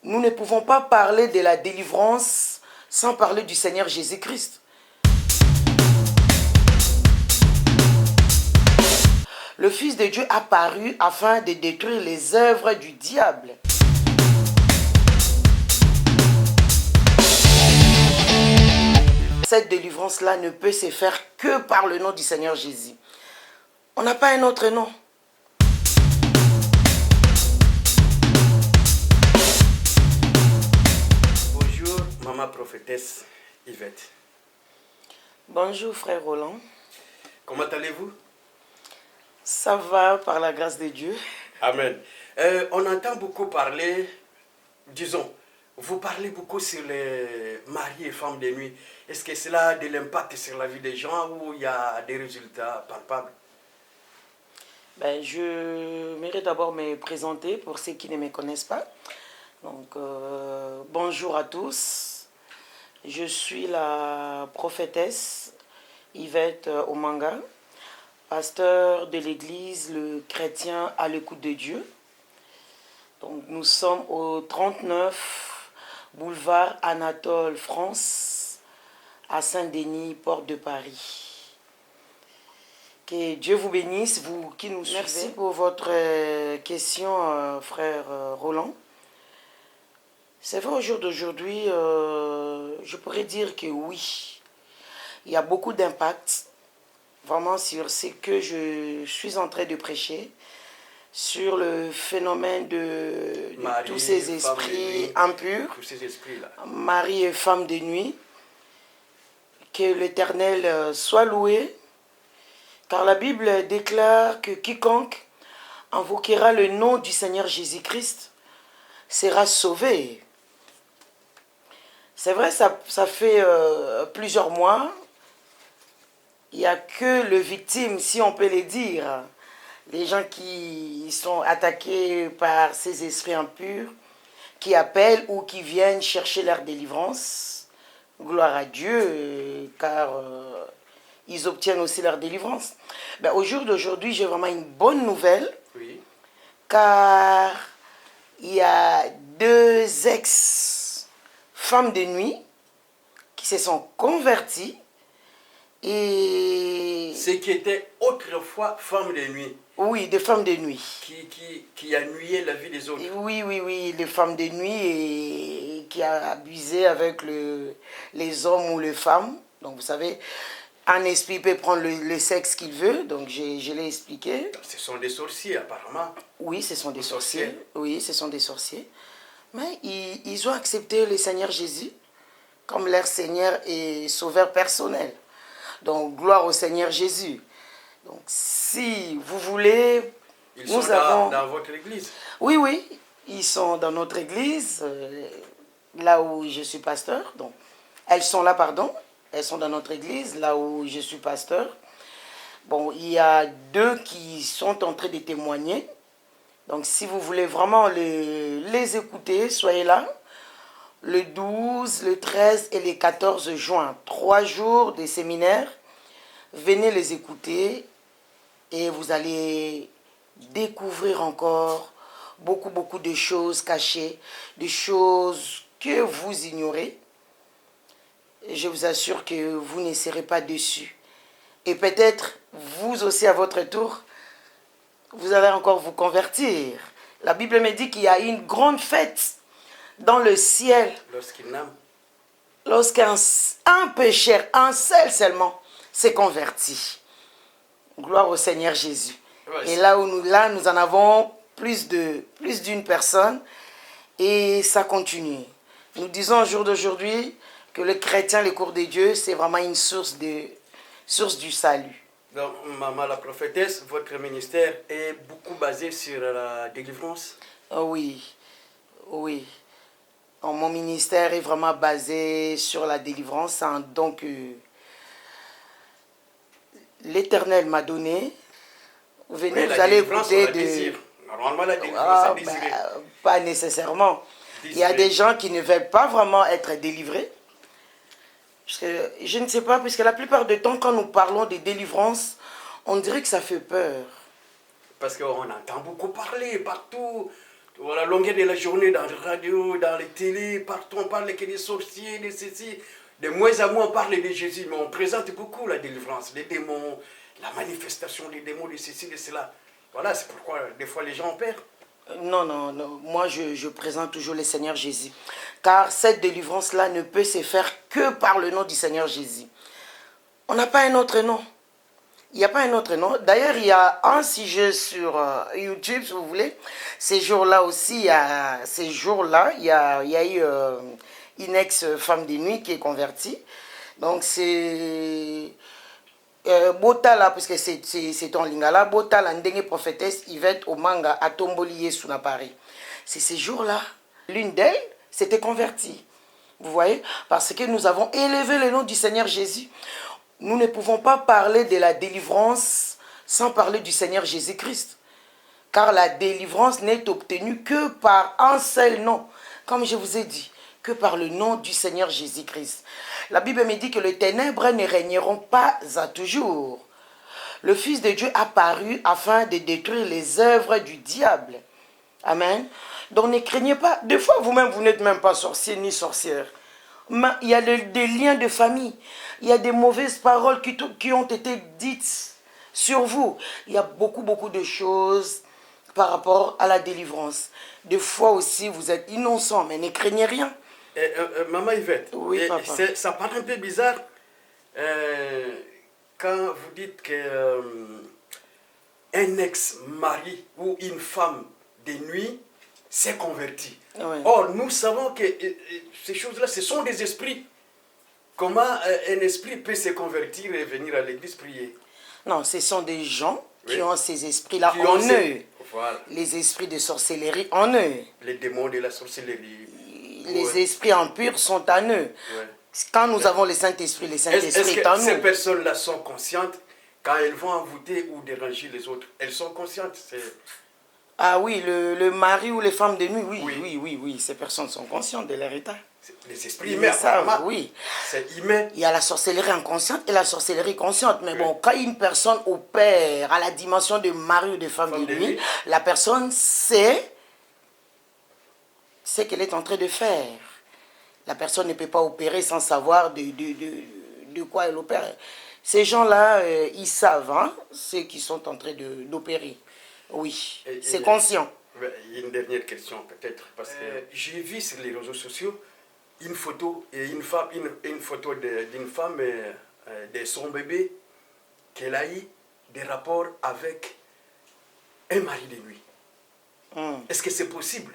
nous ne pouvons pas parler de la délivrance sans parler du Seigneur Jésus-Christ. Le Fils de Dieu apparut afin de détruire les œuvres du diable. Cette délivrance-là ne peut se faire que par le nom du Seigneur Jésus. On n'a pas un autre nom. Bonjour, maman prophétesse Yvette. Bonjour, frère Roland. Comment allez-vous? Ça va, par la grâce de Dieu. Amen. On entend beaucoup parler, disons, vous parlez beaucoup sur les maris et femmes de nuit. Est-ce que cela a de l'impact sur la vie des gens ou il y a des résultats palpables? Je m'irai d'abord me présenter pour ceux qui ne me connaissent pas. Donc, bonjour à tous. Je suis la prophétesse Yvette Omanga, pasteur de l'église Le Chrétien à l'écoute de Dieu. Donc, nous sommes au 39 boulevard Anatole, France, à Saint-Denis, porte de Paris. Que Dieu vous bénisse, vous qui nous suivez. Merci pour votre question, frère Roland. C'est vrai, au jour d'aujourd'hui, je pourrais dire que oui, il y a beaucoup d'impact vraiment sur ce que je suis en train de prêcher, sur le phénomène de tous ces esprits impurs, tous ces esprits-là. Mari et femme de nuit. Que l'Éternel soit loué, car la Bible déclare que quiconque invoquera le nom du Seigneur Jésus-Christ sera sauvé. C'est vrai, ça fait plusieurs mois. Il n'y a que les victimes, si on peut les dire, les gens qui sont attaqués par ces esprits impurs, qui appellent ou qui viennent chercher leur délivrance. Gloire à Dieu, car ils obtiennent aussi leur délivrance. Au jour d'aujourd'hui, j'ai vraiment une bonne nouvelle, Oui. car il y a 2 ex-femmes de nuit qui se sont converties. Et Ce qui était autrefois femmes de nuit. oui, des femmes de nuit. Qui a nuyé la vie des autres. Et oui, les femmes de nuit et qui a abusé avec les hommes ou les femmes. Donc vous savez, un esprit peut prendre le sexe qu'il veut, donc je l'ai expliqué. Ce sont des sorciers apparemment. Oui, ce sont des sorciers. Oui, ce sont des sorciers. Mais ils ont accepté le Seigneur Jésus comme leur Seigneur et Sauveur personnel. Donc, gloire au Seigneur Jésus. Donc, si vous voulez, Ils sont dans votre église? Oui, ils sont dans notre église, là où je suis pasteur. Donc, elles sont là, elles sont dans notre église, là où je suis pasteur. Bon, il y a 2 qui sont en train de témoigner. Donc, si vous voulez vraiment les écouter, soyez là. Le 12, le 13 et le 14 juin. 3 jours de séminaire. Venez les écouter et vous allez découvrir encore beaucoup de choses cachées, des choses que vous ignorez. Et je vous assure que vous ne serez pas déçus. Et peut-être, vous aussi à votre tour, vous allez encore vous convertir. La Bible me dit qu'il y a une grande fête dans le ciel. Lorsqu'un pécheur, un seul seulement, s'est converti. Gloire au Seigneur Jésus. Ouais, et là nous en avons plus d'une personne et ça continue. Nous disons au jour d'aujourd'hui que le chrétien, le cours de Dieu, c'est vraiment une source du salut. Donc, maman la prophétesse, votre ministère est beaucoup basé sur la délivrance? Oui. Donc, mon ministère est vraiment basé sur la délivrance. Donc, l'Éternel m'a donné. Venez, vous allez écouter Normalement, la délivrance est désirée. Pas nécessairement. Il y a des gens qui ne veulent pas vraiment être délivrés. Parce que, je ne sais pas, puisque la plupart du temps, quand nous parlons de délivrance, on dirait que ça fait peur. Parce qu'on entend beaucoup parler partout. Voilà, longueur de la journée, dans la radio, dans les télés, partout on parle que des sorciers, de ceci. De moins en moins on parle de Jésus, mais on présente beaucoup la délivrance, les démons, la manifestation des démons, de ceci, de cela. Voilà, c'est pourquoi des fois les gens ont peur. Non, non, non. Moi, je présente toujours le Seigneur Jésus. Car cette délivrance-là ne peut se faire que par le nom du Seigneur Jésus. On n'a pas un autre nom. Il n'y a pas un autre nom. D'ailleurs, il y a un sujet sur YouTube, si vous voulez. Ces jours-là aussi, il y a eu une ex-femme de nuit qui est convertie. Donc, c'est... Botala, puisque c'est en lingala, Botala, ndenge prophétesse Yvette Omanga a tomboli Yesu na Paris. C'est ces jours-là, l'une d'elles s'était convertie. Vous voyez? Parce que nous avons élevé le nom du Seigneur Jésus. Nous ne pouvons pas parler de la délivrance sans parler du Seigneur Jésus-Christ. Car la délivrance n'est obtenue que par un seul nom. Comme je vous ai dit, que par le nom du Seigneur Jésus-Christ. La Bible me dit que les ténèbres ne régneront pas à toujours. Le Fils de Dieu apparut afin de détruire les œuvres du diable. Amen. Donc ne craignez pas. Des fois, vous-même, vous n'êtes même pas sorcier ni sorcière. Mais il y a des liens de famille. Il y a des mauvaises paroles qui ont été dites sur vous. Il y a beaucoup de choses par rapport à la délivrance. Des fois aussi, vous êtes innocent, mais ne craignez rien. Maman Yvette, oui, papa. Ça paraît un peu bizarre quand vous dites que un ex-mari ou une femme de nuit s'est converti. Oui. Or, nous savons que ces choses-là, ce sont des esprits. Comment un esprit peut se convertir et venir à l'église prier? Non, ce sont des gens qui ont ces esprits-là qui en eux. Voilà. Les esprits de sorcellerie en eux. Les démons de la sorcellerie. Les esprits impurs sont en eux. Ouais. Quand nous avons le Saint-Esprit, le Saint-Esprit est en nous. Ces personnes-là sont conscientes quand elles vont envoûter ou déranger les autres? Elles sont conscientes. Ah oui, le mari ou les femmes de nuit, oui. Ces personnes sont conscientes de leur état. Les esprits humains, oui. C'est humain. Il y a la sorcellerie inconsciente et la sorcellerie consciente. Mais bon, quand une personne opère à la dimension de mari ou de femme de nuit, la personne sait ce qu'elle est en train de faire. La personne ne peut pas opérer sans savoir de quoi elle opère. Ces gens-là, ils savent, hein, ceux qui sont en train d'opérer. Oui, c'est conscient. Une dernière question peut-être, parce que j'ai vu sur les réseaux sociaux une photo d'une femme de son bébé qu'elle a eu des rapports avec un mari de nuit. Est-ce que c'est possible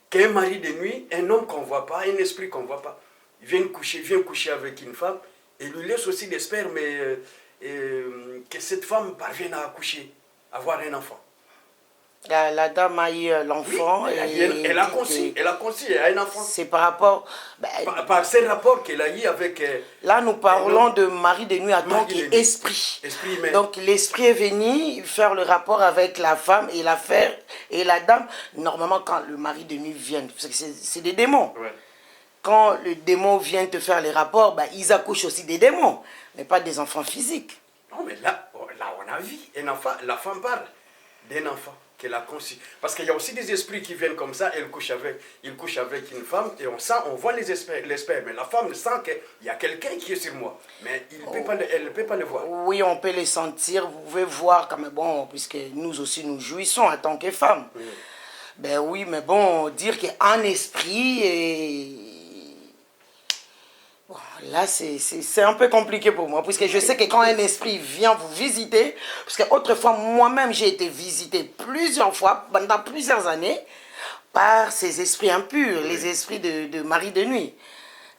qu'un mari de nuit, un homme qu'on ne voit pas, un esprit qu'on ne voit pas, vienne coucher avec une femme et lui laisse aussi des spermes, mais que cette femme parvienne à accoucher, avoir un enfant? La dame a eu l'enfant. Oui, elle a conçu, elle a un enfant. C'est par rapport... par ces rapports qu'elle a eu avec... là, nous parlons de mari de nuit en tant qu'esprit. Donc, l'esprit est venu faire le rapport avec la femme et et la dame. Normalement, quand le mari de nuit vient, c'est des démons. Ouais. Quand le démon vient te faire les rapports, ils accouchent aussi des démons, mais pas des enfants physiques. Non, mais là on a vu un enfant, la femme parle d'un enfant qu'elle a conçu. Parce qu'il y a aussi des esprits qui viennent comme ça, ils couchent avec une femme et on voit les spermes. Mais la femme sent qu'il y a quelqu'un qui est sur moi. Mais elle ne peut pas le voir. Oui, on peut les sentir, vous pouvez voir quand même, bon, puisque nous aussi nous jouissons en tant que femmes. Oui. Ben oui, mais bon, dire qu'un esprit bon, là, c'est un peu compliqué pour moi, puisque je sais que quand un esprit vient vous visiter, parce qu'autrefois, moi-même, j'ai été visité plusieurs fois, pendant plusieurs années, par ces esprits impurs, les esprits de mari de nuit.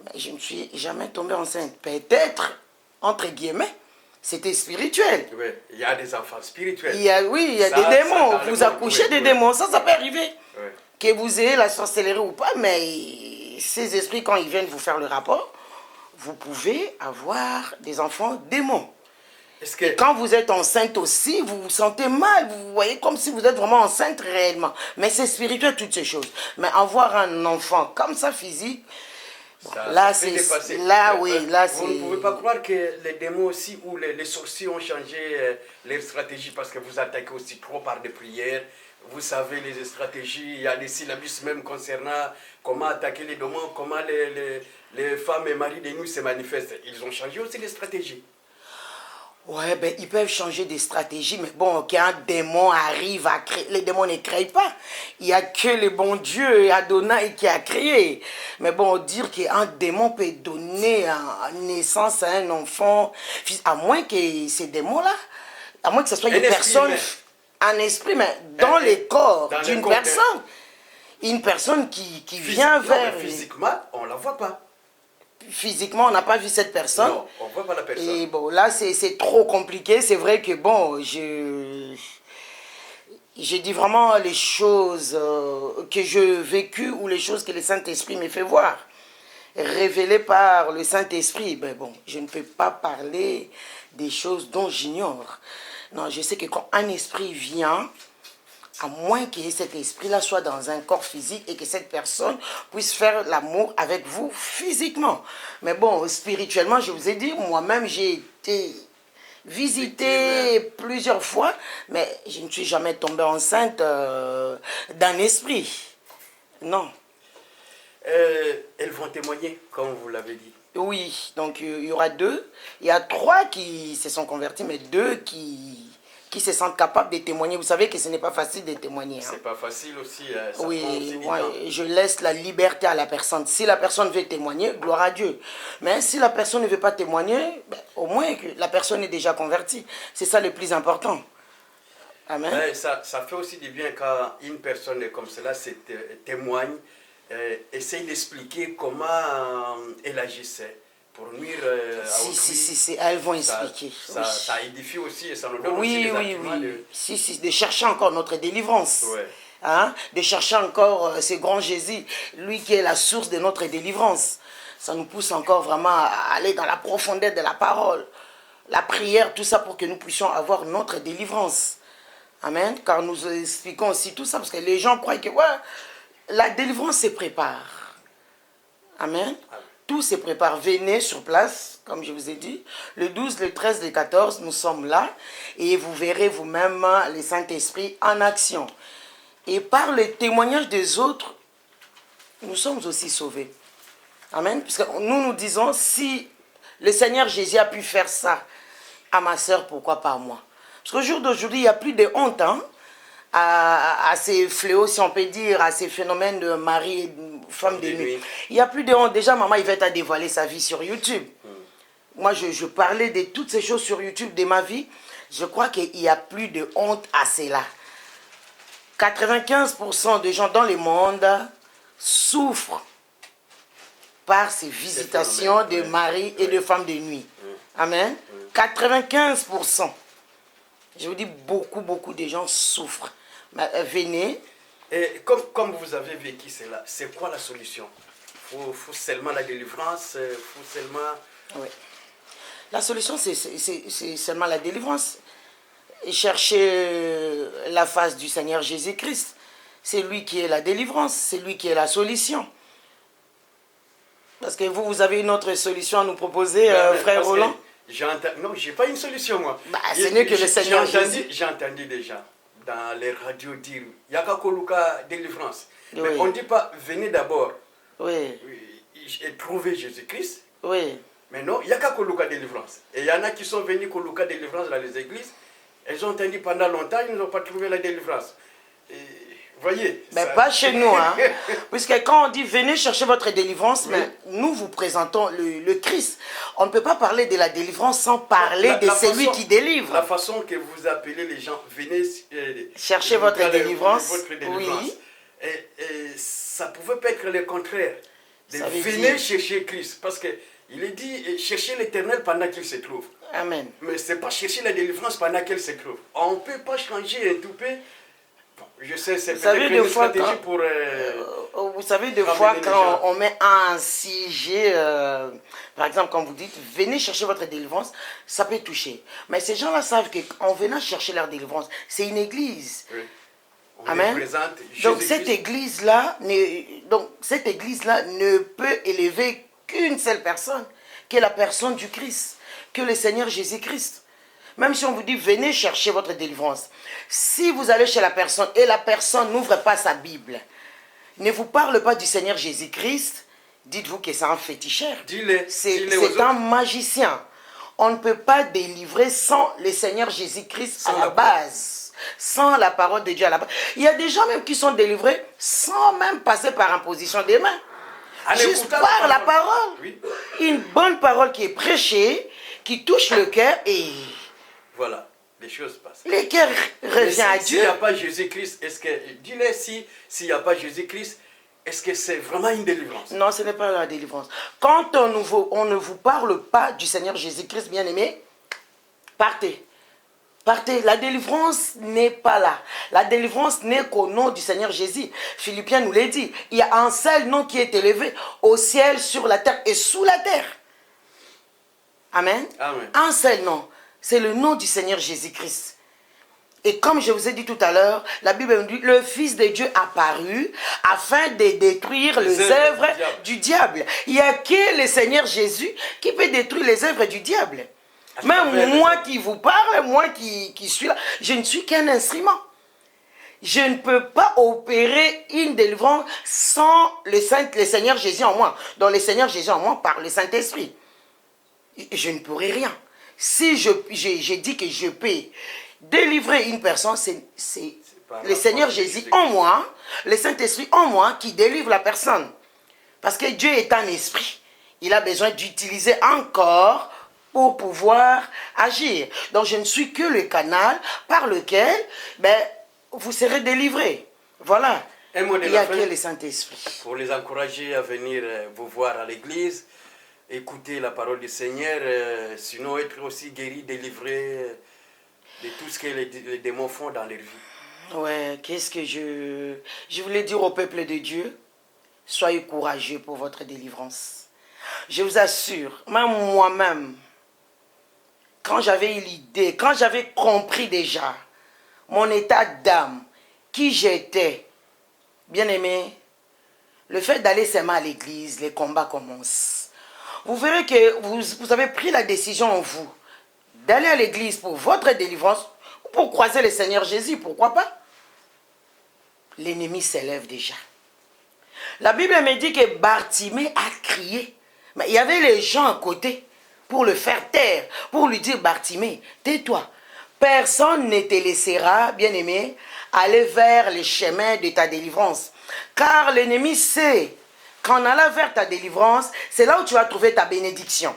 Mais je ne suis jamais tombée enceinte. Peut-être, entre guillemets, c'était spirituel. Oui, il y a des enfants spirituels. Il y a des démons, vous accouchez des démons, ça peut arriver. Oui. Que vous ayez la sorcellerie ou pas, mais ces esprits, quand ils viennent vous faire le rapport, vous pouvez avoir des enfants démons. Et quand vous êtes enceinte aussi, vous vous sentez mal. Vous voyez comme si vous êtes vraiment enceinte réellement. Mais c'est spirituel, toutes ces choses. Mais avoir un enfant comme ça, physique, là, c'est... Vous ne pouvez pas croire que les démons aussi, ou les sorciers ont changé leur stratégie parce que vous attaquez aussi trop par des prières. vous savez les stratégies, il y a des syllabus même concernant comment attaquer les démons, comment les femmes et maris de nuit se manifestent. Ils ont changé aussi les stratégies. Ouais, ben, ils peuvent changer des stratégies, mais bon, qu'un démon arrive à créer, les démons ne créent pas. Il n'y a que le bon Dieu, Adonai, qui a créé. Mais bon, dire qu'un démon peut donner naissance à un enfant, à moins que ces démons-là, à moins que ce soit une personne, un esprit, mais dans les corps d'une personne, une personne qui vient vers... Physiquement, on ne la voit pas. Physiquement, on n'a pas vu cette personne. Non, on ne voit pas la personne. Et bon, là, c'est trop compliqué. C'est vrai que, bon, je dis vraiment les choses que j'ai vécues ou les choses que le Saint-Esprit me fait voir. Révélées par le Saint-Esprit. Ben bon, je ne peux pas parler des choses dont j'ignore. Non, je sais que quand un esprit vient, à moins que cet esprit-là soit dans un corps physique et que cette personne puisse faire l'amour avec vous physiquement. Mais bon, spirituellement, je vous ai dit, moi-même, j'ai été visitée plusieurs fois, mais je ne suis jamais tombée enceinte d'un esprit. Non. Elles vont témoigner, comme vous l'avez dit. Oui, donc il y aura 2. Il y a 3 qui se sont convertis, mais 2 qui se sentent capables de témoigner. Vous savez que ce n'est pas facile de témoigner. C'est pas facile aussi. Ça oui, prend aussi ouais, je laisse la liberté à la personne. Si la personne veut témoigner, gloire à Dieu. Mais si la personne ne veut pas témoigner, ben, au moins que la personne est déjà convertie. C'est ça le plus important. Amen. Mais ça fait aussi du bien quand une personne comme cela témoigne, essaye d'expliquer comment elle agissait pour nuire à autrui. Si, elles vont expliquer. Ça édifie aussi et ça nous donne aussi des arguments. De chercher encore notre délivrance. Ouais. Hein? De chercher encore ce grand Jésus, lui qui est la source de notre délivrance. Ça nous pousse encore vraiment à aller dans la profondeur de la parole. La prière, tout ça pour que nous puissions avoir notre délivrance. Amen. Car nous expliquons aussi tout ça parce que les gens croient que ouais, la délivrance se prépare. Amen. Tout se prépare. Venez sur place, comme je vous ai dit. Le 12, le 13, le 14, nous sommes là. Et vous verrez vous-même le Saint-Esprit en action. Et par le témoignage des autres, nous sommes aussi sauvés. Amen. Parce que nous disons, si le Seigneur Jésus a pu faire ça à ma soeur, pourquoi pas à moi? Parce qu'au jour d'aujourd'hui, il n'y a plus de honte à ces fléaux, si on peut dire, à ces phénomènes de mari et femme de nuit. Il n'y a plus de honte. Déjà, maman, il va t'a dévoiler sa vie sur YouTube. Moi, je parlais de toutes ces choses sur YouTube, de ma vie. Je crois qu'il n'y a plus de honte à cela. 95% des gens dans le monde souffrent par ces visitations de mari et de femmes de nuit. Amen. 95%. Je vous dis, beaucoup de gens souffrent. Mais, venez. Et comme vous avez vécu cela, c'est quoi la solution? Il faut seulement la délivrance, il faut seulement... Oui. La solution, c'est seulement la délivrance. Et chercher la face du Seigneur Jésus-Christ. C'est lui qui est la délivrance, c'est lui qui est la solution. Parce que vous avez une autre solution à nous proposer, frère Roland? Non, je n'ai pas une solution, moi. Bah, c'est mieux que le Seigneur Jésus. J'ai entendu déjà dans les radios dire il n'y a qu'à Koluka délivrance. Oui. Mais on ne dit pas venez d'abord et trouver Jésus-Christ. Oui. Mais non, il n'y a qu'à Koluka délivrance. Et il y en a qui sont venus Koluka délivrance dans les églises. Elles ont entendu pendant longtemps, ils n'ont pas trouvé la délivrance. Voyez. Mais ça... pas chez nous, hein. Puisque quand on dit venez chercher votre délivrance, mais nous vous présentons le Christ. On ne peut pas parler de la délivrance sans parler de celui qui délivre. La façon que vous appelez les gens, venez chercher votre délivrance. Oui. Et ça pouvait pas être le contraire. Venez chercher Christ. Parce qu'il est dit chercher l'éternel pendant qu'il se trouve. Amen. Mais ce n'est pas chercher la délivrance pendant qu'elle se trouve. On ne peut pas changer un tout peu. Je sais, c'est peut-être une stratégie pour... vous savez, des fois, quand on met un sujet, par exemple, quand vous dites, venez chercher votre délivrance, ça peut toucher. Mais ces gens-là savent qu'en venant chercher leur délivrance, c'est une église. Oui. Amen. Donc cette église-là ne peut élever qu'une seule personne, qui est la personne du Christ, que le Seigneur Jésus-Christ. Même si on vous dit, venez chercher votre délivrance. Si vous allez chez la personne et la personne n'ouvre pas sa Bible, ne vous parle pas du Seigneur Jésus-Christ, dites-vous que c'est un féticheur. C'est un magicien. On ne peut pas délivrer sans le Seigneur Jésus-Christ à la base. Sans la parole de Dieu à la base. Il y a des gens même qui sont délivrés sans même passer par imposition des mains. Juste par la parole. Oui. Une bonne parole qui est prêchée, qui touche le cœur et... Voilà, les choses passent. Le cœur revient à Dieu. S'il n'y a pas Jésus-Christ, est-ce que... Dis-le, s'il n'y a pas Jésus-Christ, est-ce que c'est vraiment une délivrance? Non, ce n'est pas la délivrance. Quand on ne vous parle pas du Seigneur Jésus-Christ, bien-aimé, partez. Partez. La délivrance n'est pas là. La délivrance n'est qu'au nom du Seigneur Jésus. Philippiens nous l'a dit. Il y a un seul nom qui est élevé au ciel, sur la terre et sous la terre. Amen. Amen. Un seul nom. C'est le nom du Seigneur Jésus-Christ. Et comme je vous ai dit tout à l'heure, la Bible nous dit, le Fils de Dieu apparut afin de détruire les œuvres du diable. Il n'y a que le Seigneur Jésus qui peut détruire les œuvres du diable. Même moi qui vous parle, moi qui suis là, je ne suis qu'un instrument. Je ne peux pas opérer une délivrance sans le Seigneur Jésus en moi. Donc le Seigneur Jésus en moi par le Saint-Esprit. Je ne pourrai rien. Si j'ai dit que je peux délivrer une personne, c'est le Seigneur Jésus en moi, le Saint-Esprit en moi qui délivre la personne. Parce que Dieu est un esprit. Il a besoin d'utiliser un corps pour pouvoir agir. Donc je ne suis que le canal par lequel vous serez délivrés. Voilà. Un mot de Il n'y a la fin, que le Saint-Esprit. pour les encourager à venir vous voir à l'église, écouter la parole du Seigneur, sinon être aussi guéri, délivré de tout ce que les démons font dans leur vie. Ouais, qu'est-ce que je voulais dire au peuple de Dieu? Soyez courageux pour votre délivrance. Je vous assure, même moi-même, quand j'avais eu l'idée, quand j'avais compris déjà mon état d'âme, qui j'étais, bien aimé, le fait d'aller seulement à l'église, les combats commencent. Vous verrez que vous avez pris la décision en vous d'aller à l'église pour votre délivrance, ou pour croiser le Seigneur Jésus, pourquoi pas? L'ennemi s'élève déjà. La Bible me dit que Bartimée a crié, mais il y avait les gens à côté pour le faire taire, pour lui dire, Bartimée, tais-toi. Personne ne te laissera, bien-aimé, aller vers les chemins de ta délivrance. Car l'ennemi sait qu'en allant vers ta délivrance, c'est là où tu vas trouver ta bénédiction.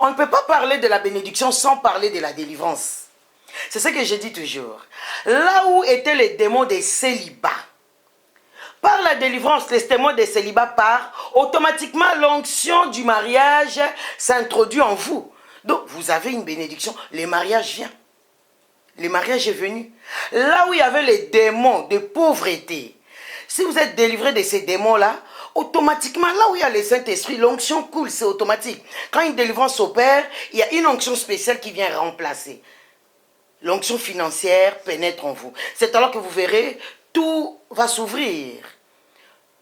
On ne peut pas parler de la bénédiction sans parler de la délivrance. C'est ce que je dis toujours. Là où étaient les démons des célibats, par la délivrance, les démons des célibats partent, automatiquement l'onction du mariage s'introduit en vous. Donc vous avez une bénédiction, le mariage vient. Le mariage est venu. Là où il y avait les démons de pauvreté, si vous êtes délivré de ces démons-là, automatiquement, là où il y a le Saint-Esprit, l'onction coule, c'est automatique. Quand une délivrance s'opère, il y a une onction spéciale qui vient remplacer. L'onction financière pénètre en vous. C'est alors que vous verrez, tout va s'ouvrir.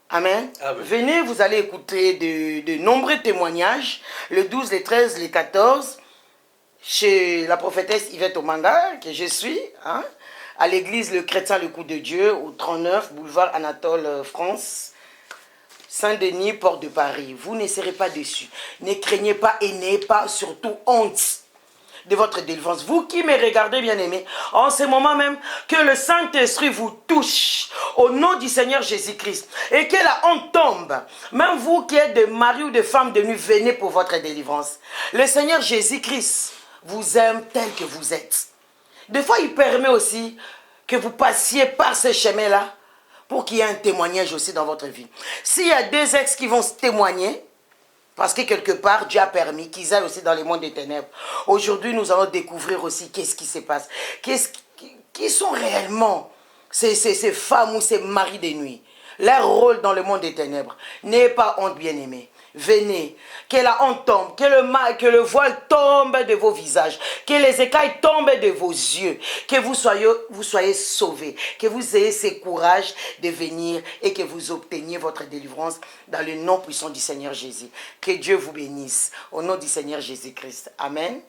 Amen. Amen. Venez, vous allez écouter de nombreux témoignages, le 12, le 13, le 14, chez la prophétesse Yvette Omanga, que je suis, hein, à l'église Le Chrétien, le Coup de Dieu, au 39, boulevard Anatole, France, Saint-Denis, porte de Paris. Vous ne serez pas déçus. Ne craignez pas et n'ayez pas surtout honte de votre délivrance. Vous qui me regardez, bien-aimés, en ce moment même, que le Saint-Esprit vous touche au nom du Seigneur Jésus-Christ et que la honte tombe. Même vous qui êtes de mari ou de femme de nuit, venez pour votre délivrance. Le Seigneur Jésus-Christ vous aime tel que vous êtes. Des fois, il permet aussi que vous passiez par ce chemin-là pour qu'il y ait un témoignage aussi dans votre vie. S'il y a deux ex qui vont se témoigner, parce que quelque part, Dieu a permis qu'ils aillent aussi dans les mondes des ténèbres. Aujourd'hui, nous allons découvrir aussi qu'est-ce qui se passe. Qui sont réellement ces femmes ou ces maris de nuit. Leur rôle dans le monde des ténèbres. N'ayez pas honte, bien-aimés. Venez, que la honte tombe, que le voile tombe de vos visages, que les écailles tombent de vos yeux, que vous soyez sauvés, que vous ayez ce courage de venir et que vous obteniez votre délivrance dans le nom puissant du Seigneur Jésus. Que Dieu vous bénisse au nom du Seigneur Jésus-Christ. Amen.